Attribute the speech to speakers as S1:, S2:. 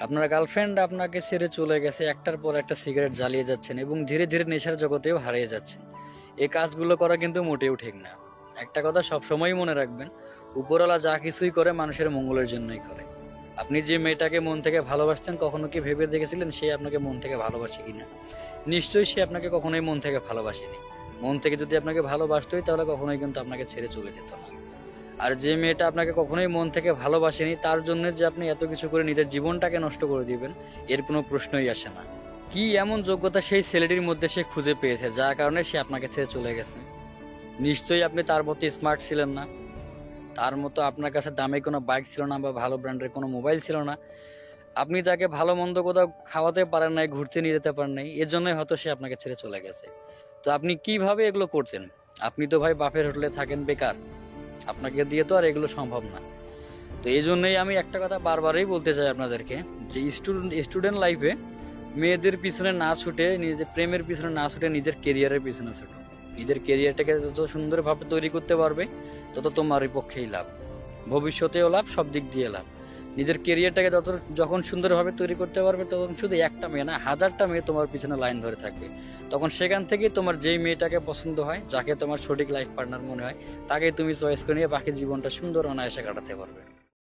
S1: আপনার গার্লফ্রেন্ড আপনাকে ছেড়ে চলে গেছে, একটার পর একটা সিগারেট জ্বালিয়ে যাচ্ছেন এবং ধীরে ধীরে নেশার জগতেও হারিয়ে যাচ্ছেন। এই কাজগুলো করা কিন্তু মোটেও ঠিক না। একটা কথা সবসময় মনে রাখবেন, উপরওয়ালা যা কিছুই করে মানুষের মঙ্গলের জন্যই করে। আপনি যে মেয়েটাকে মন থেকে ভালোবাসতেন, কখনো কি ভেবে দেখেছিলেন সে আপনাকে মন থেকে ভালোবাসে কিনা? নিশ্চয়ই সে আপনাকে কখনোই মন থেকে ভালোবাসেনি। মন থেকে যদি আপনাকে ভালোবাসতোই তাহলে কখনোই কিন্তু আপনাকে ছেড়ে চলে যেত না। আর যে মেয়েটা আপনাকে কখনোই মন থেকে ভালোবাসেনি, তার জন্য যে আপনি এত কিছু করে নিজের জীবনটাকে নষ্ট করে দিবেন, এর কোনো প্রশ্নই আসে না। কি এমন যোগ্যতা সেই ছেলেটির মধ্যে সে খুঁজে পেয়েছে যার কারণে সে আপনাকে ছেড়ে চলে গেছে? নিশ্চয়ই আপনি তার মতো স্মার্ট ছিলেন না, তার মতো আপনার কাছে দামি কোনো বাইক ছিল না বা ভালো ব্র্যান্ডের কোনো মোবাইল ছিল না। আপনি তাকে ভালো মন্দ কোথাও খাওয়াতে পারেন নাই, ঘুরতে নিয়ে যেতে পারেন নাই, এর জন্যই হয়তো সে আপনাকে ছেড়ে চলে গেছে। তো আপনি কিভাবে এগুলো করতেন? আপনি তো ভাই বাপের হোটেলে থাকেন বেকার, আপনাকে দিয়ে তো আর এগুলো সম্ভব না। তো এই জন্যই আমি একটা কথা বারবারই বলতে চাই আপনাদেরকে, যে স্টুডেন্ট লাইফে মেয়েদের পিছনে না ছুটে, নিজের প্রেমের পিছনে না ছুটে নিজের কেরিয়ারের পিছনে ছুটো। নিজের কেরিয়ারটাকে যত সুন্দরভাবে তৈরি করতে পারবে তত তোমারই পক্ষেই লাভ, ভবিষ্যতেও লাভ, সব দিক দিয়ে লাভ। নিজের কেরিয়ারটাকে যখন সুন্দরভাবে তৈরি করতে পারবে, তখন শুধু একটা মেয়ে না, হাজারটা মেয়ে তোমার পিছনে লাইন ধরে থাকবে। তখন সেখান থেকেই তোমার যেই মেয়েটাকে পছন্দ হয়, যাকে তোমার সঠিক লাইফ পার্টনার মনে হয়, তাকেই তুমি চয়েস করে নিয়ে বাকি জীবনটা সুন্দর অনায়াসে কাটাতে পারবে।